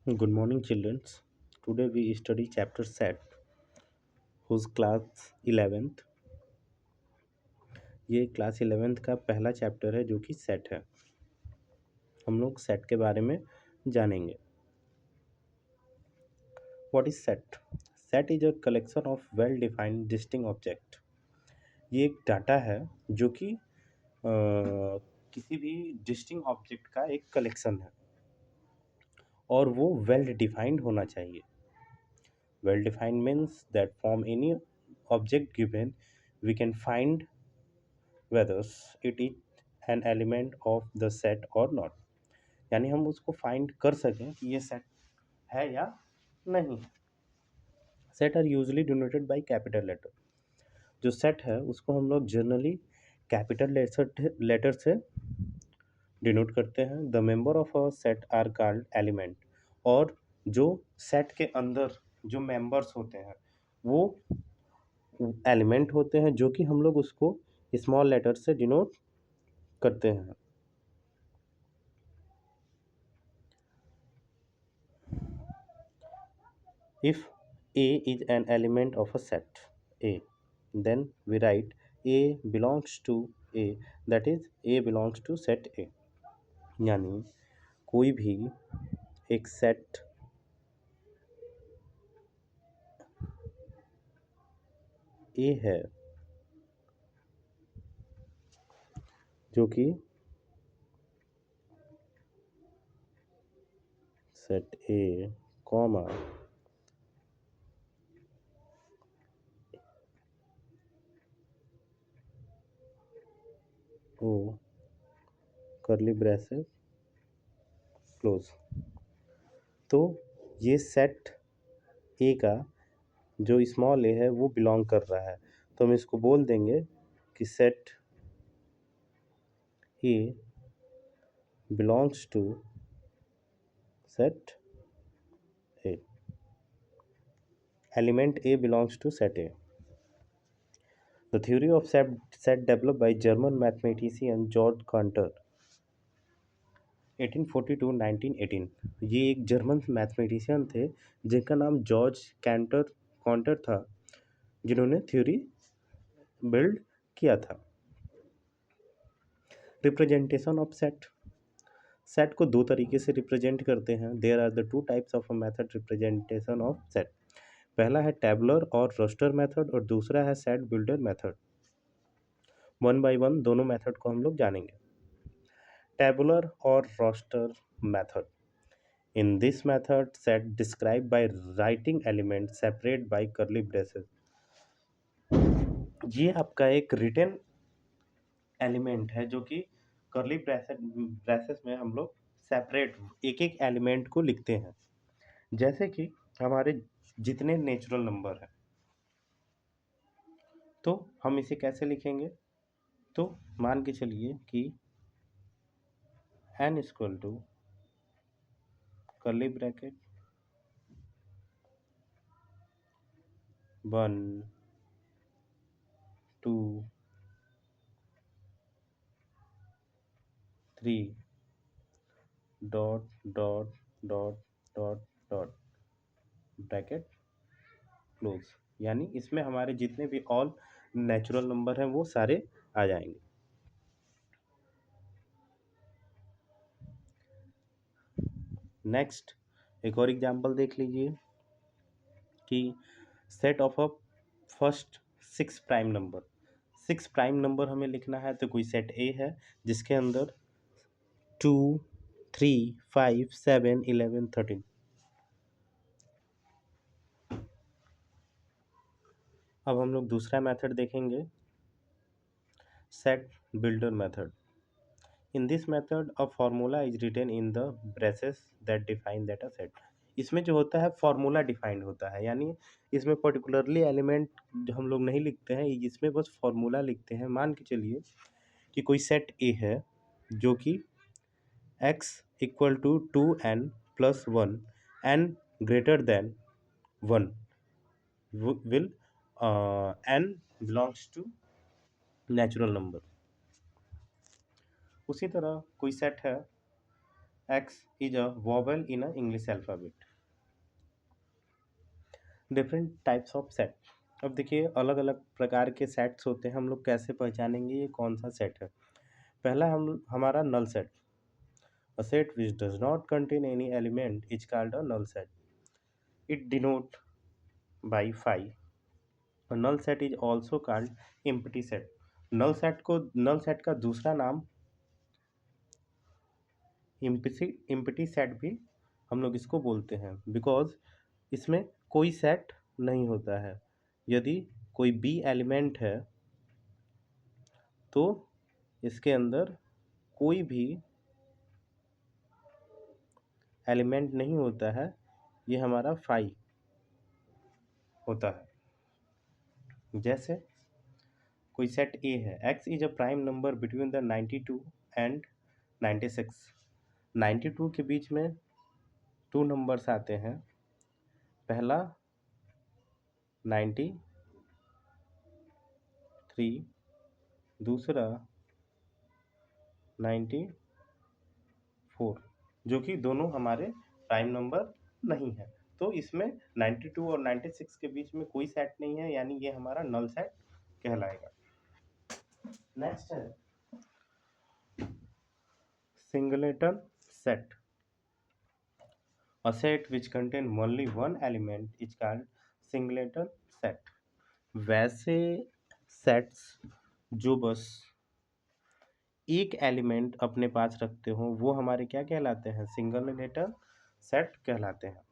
Good morning, children. Today we study chapter set, whose class 11th. ये class 11th का पहला chapter है जो कि सेट है। हम लोग सेट के बारे में जानेंगे। What is set? Set is a collection of well defined distinct object. ये एक डाटा है जो कि किसी भी डिस्टिंक्ट ऑब्जेक्ट का एक कलेक्शन है और वो वेल डिफाइंड होना चाहिए। Well defined means that from any object given we can find whether it is an element of the set or not। यानी हम उसको फाइंड कर सकें कि ये सेट है या नहीं। Set are usually denoted by capital letter. जो सेट है उसको हम लोग जनरली कैपिटल लेटर से डिनोट करते हैं। The member of a set are called element. और जो सेट के अंदर जो मेंबर्स होते हैं वो एलिमेंट होते हैं जो कि हम लोग उसको स्मॉल लेटर से डिनोट करते हैं। If A is an element of a set A, then we write A belongs to A, that is A belongs to set A। यानी कोई भी एक सेट A है जो कि सेट A कॉमा O करली ब्रेसेस क्लोज। तो ये सेट A का जो स्मॉल ए है वो बिलोंग कर रहा है, तो हम इसको बोल देंगे कि set A belongs to set A. Element A belongs to set A। The theory of set developed by German mathematician Georg Cantor 1842-1918। ये एक जर्मन मैथमेटिशियन थे जिनका नाम जॉर्ज कैंटर कॉन्टर था, जिन्होंने थ्योरी बिल्ड किया था। Representation of set. सेट को दो तरीके से रिप्रेजेंट करते हैं। There are the two types of a method representation of set. पहला है टैबुलर और रोस्टर मेथड और दूसरा है set builder method. One by one दोनों मेथड को हम लोग जानेंगे। टैबुलर और roster method. In this method, set described by writing element separate by curly braces। ये आपका एक रिटन एलिमेंट है जो कि कर्ली ब्रेसेस में हम लोग सेपरेट एक एक एलिमेंट को लिखते हैं। जैसे कि हमारे जितने नेचुरल नंबर हैं तो हम इसे कैसे लिखेंगे। तो मान के चलिए कि n equal to curly bracket 1 2 3 dot dot dot dot dot bracket close. यानी इसमें हमारे जितने भी ऑल नेचुरल नंबर हैं वो सारे आ जाएंगे। नेक्स्ट एक और एग्जांपल देख लीजिए कि set of a first six prime number. Six prime number हमें लिखना है तो कोई सेट ए है जिसके अंदर 2 3 5 7 11 13। अब हम लोग दूसरा मेथड देखेंगे, set builder method. In this method, a formula is written in the braces that define that a set। इसमें जो होता है फॉर्मूला डिफाइंड होता है, यानी इसमें पर्टिकुलरली एलिमेंट हम लोग नहीं लिखते हैं, इसमें बस फॉर्मूला लिखते हैं। मान के चलिए कि कोई सेट ए है जो कि x equal to 2n+1 n greater than 1 will n belongs to natural number. उसी तरह कोई सेट है X is a vowel in a English alphabet. Different types of set. अब देखिए अलग अलग प्रकार के सेट्स होते हैं, हम लोग कैसे पहचानेंगे ये कौन सा सेट है। पहला हम हमारा null set. A set which does not contain any element is called a null set. It denote by five. Null set is also called empty set. Null set का दूसरा नाम एम्प्टी सेट भी हम लोग इसको बोलते हैं, बिकॉज इसमें कोई सेट नहीं होता है। यदि कोई बी एलिमेंट है तो इसके अंदर कोई भी एलिमेंट नहीं होता है, ये हमारा फाई होता है। जैसे कोई सेट ए है, x is a prime number between the 92 and 96। 92 के बीच में टू नंबर्स आते हैं, पहला 93, दूसरा 94, जो कि दोनों हमारे प्राइम नंबर नहीं है। तो इसमें 92 और 96 के बीच में कोई सेट नहीं है, यानी ये हमारा नल सेट कहलाएगा। नेक्स्ट है singleton set. A set which contain only one element is called singleton set। वैसे सेट्स जो बस एक एलिमेंट अपने पास रखते हो वो हमारे क्या कहलाते हैं, सिंगलेटन सेट कहलाते हैं।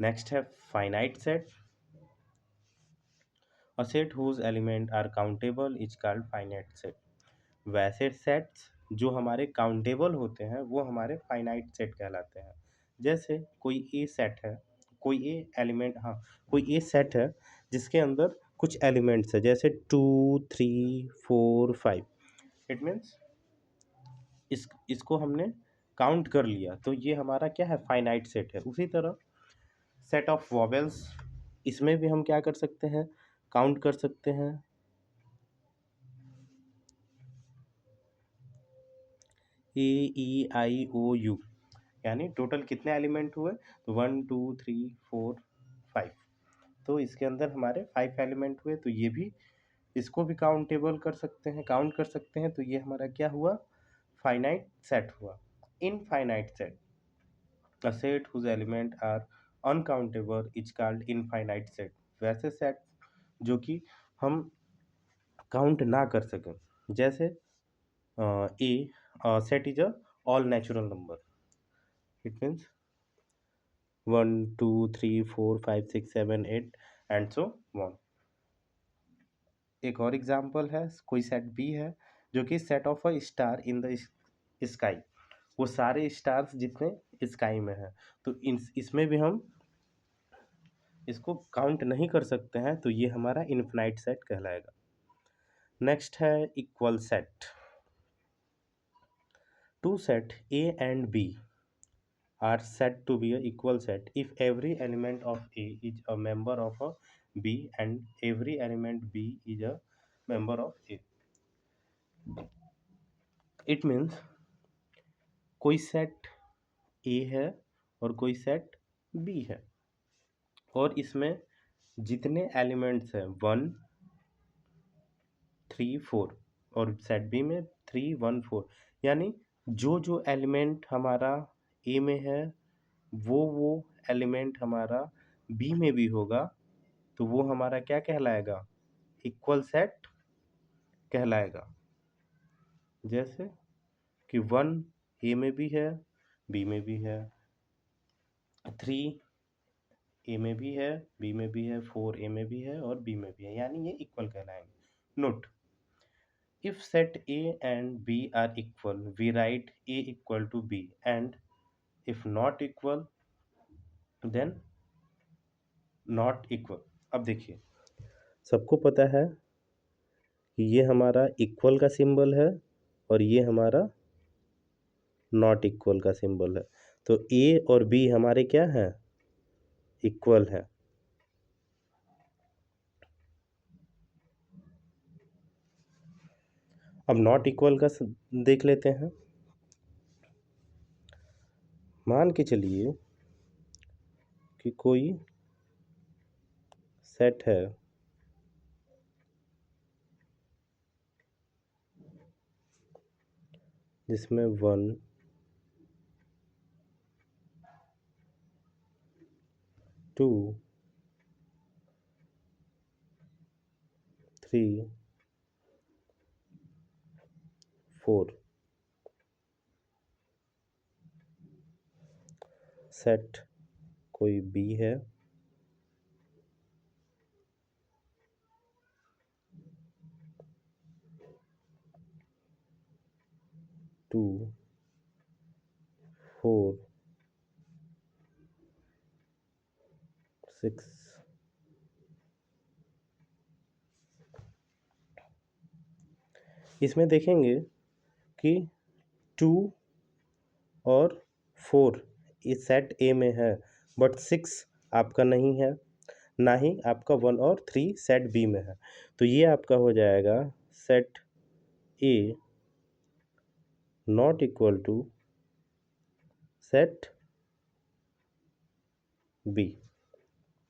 नेक्स्ट है finite set. A set whose element are countable is called finite set। वैसे सेट्स जो हमारे काउंटेबल होते हैं वो हमारे फाइनाइट सेट कहलाते हैं। जैसे कोई ए सेट है, कोई ए एलिमेंट, हाँ, कोई ए सेट है जिसके अंदर कुछ एलिमेंट्स है, जैसे 2, 3, 4, 5। इट मीन्स इसको हमने काउंट कर लिया तो ये हमारा क्या है, फाइनाइट सेट है। उसी तरह सेट ऑफ वॉवेल्स, इसमें भी हम क्या कर सकते हैं, काउंट कर सकते हैं। A E I O U, यानी टोटल कितने एलिमेंट हुए, तो 1, 2, 3, 4, 5। तो इसके अंदर हमारे 5 एलिमेंट हुए, तो ये भी इसको भी काउंटेबल कर सकते हैं, काउंट कर सकते हैं। तो ये हमारा क्या हुआ, फाइनाइट सेट हुआ। Infinite set, a set whose element are uncountable is called infinite set. वैसे सेट जो कि हम काउंट ना कर सकें, जैसे a set is a all natural number. It means 1, 2, 3, 4, 5, 6, 7, 8 and so on. एक और एग्जाम्पल है, कोई सेट बी है जो कि set of a star in the sky. वो सारे स्टार्स जितने स्काई में हैं, तो इसमें भी हम इसको काउंट नहीं कर सकते हैं, तो ये हमारा इनफिनाइट सेट कहलाएगा। नेक्स्ट है equal set. Two set A and B are said to be a equal set if every element of A is a member of a B and every element B is a member of A। It means कोई set A है और कोई set B है, और इसमें जितने elements हैं 1, 3, 4, और सेट बी में 3, 1, 4, यानी जो जो एलिमेंट हमारा ए में है वो एलिमेंट हमारा बी में भी होगा, तो वो हमारा क्या कहलाएगा, इक्वल सेट कहलाएगा। जैसे कि 1 ए में भी है, बी में भी है, 3 ए में भी है, बी में भी है, 4 ए में भी है और बी में भी है, यानी ये इक्वल कहलाएंगे। Note, if set A and B are equal, we write A equal to B, and if not equal, then not equal। अब देखिए, सबको पता है कि ये हमारा इक्वल का सिंबल है और ये हमारा नॉट इक्वल का सिंबल है। तो ए और बी हमारे क्या हैं, इक्वल है। अब नॉट इक्वल का देख लेते हैं। मान के चलिए कि कोई सेट है जिसमें 1 2 3 4 सेट कोई बी है 2 4 6। इसमें देखेंगे कि 2 और 4 इस सेट ए में है, बट 6 आपका नहीं है, ना ही आपका 1 और 3 सेट बी में है। तो ये आपका हो जाएगा set A not equal to set B.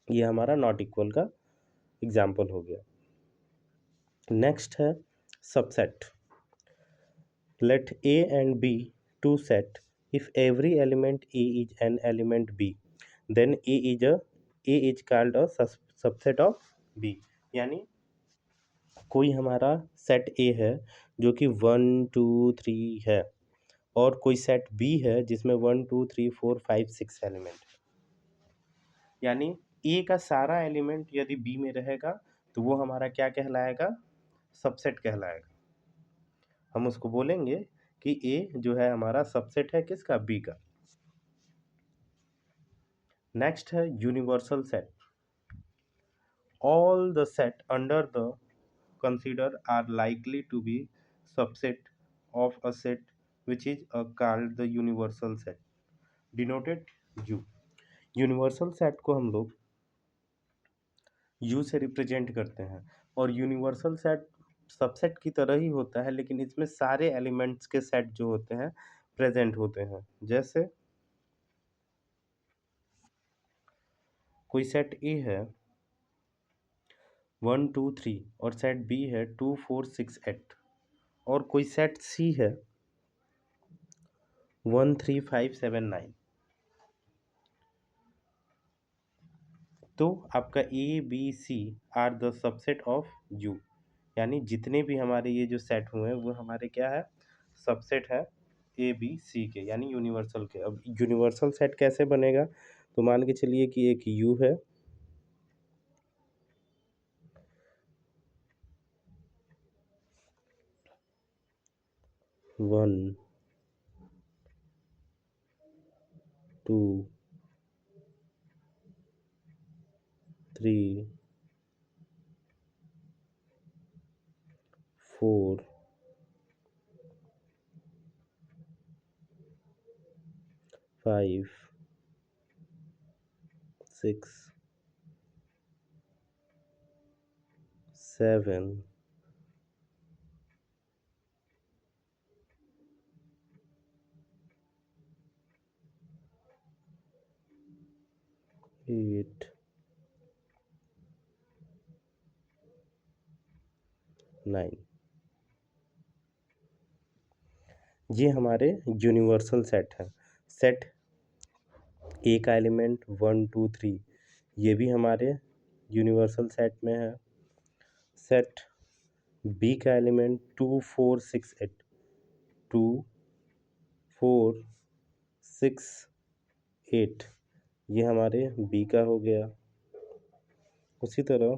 ये हमारा नॉट इक्वल का एग्जाम्पल हो गया। नेक्स्ट है subset. Let A and B two set. If every element A is an element B, then A is called a subset of B। यानी कोई हमारा set ए है जो कि 1 2 3 है, और कोई सेट बी है जिसमें 1 2 3 4 5 6 एलिमेंट है। यानी ए का सारा एलिमेंट यदि बी में रहेगा तो वो हमारा क्या कहलाएगा? सबसेट कहलाएगा। हम उसको बोलेंगे कि ए जो है हमारा सबसेट है किसका? बी का। नेक्स्ट है universal set. All the set under the consider are likely to be subset of a set which is called the universal set, denoted U. Universal set को हम लोग यू से रिप्रेजेंट करते हैं, और यूनिवर्सल सेट सबसेट की तरह ही होता है, लेकिन इसमें सारे एलिमेंट्स के सेट जो होते हैं प्रेजेंट होते हैं। जैसे कोई सेट ए है 1 2 3 और सेट बी है 2 4 6 8, और कोई सेट सी है 1 3 5 7 9, तो आपका A B C are the subset of U. यानी जितने भी हमारे ये जो सेट हुए हैं वो हमारे क्या है? सबसेट है ए बी सी के, यानी यूनिवर्सल के। अब यूनिवर्सल सेट कैसे बनेगा? तो मान के चलिए कि एक यू है, 1 2 3 4 5 6 7 8 9, ये हमारे यूनिवर्सल सेट है। सेट ए का एलिमेंट 1 2 3 ये भी हमारे यूनिवर्सल सेट में है। सेट बी का एलिमेंट 2 4 6 8, 2 4 6 8 ये हमारे बी का हो गया। उसी तरह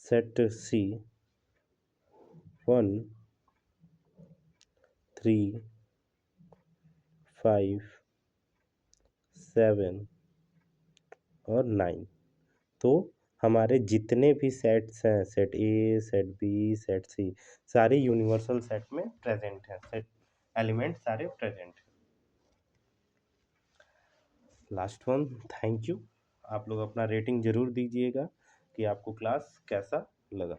सेट सी 1 3 5 7 और 9, तो हमारे जितने भी सेट्स हैं, set A set B set C, सारे यूनिवर्सल सेट में प्रेजेंट हैं, सेट एलिमेंट सारे प्रेजेंट हैं। Last one, thank you. आप लोग अपना रेटिंग ज़रूर दीजिएगा कि आपको क्लास कैसा लगा।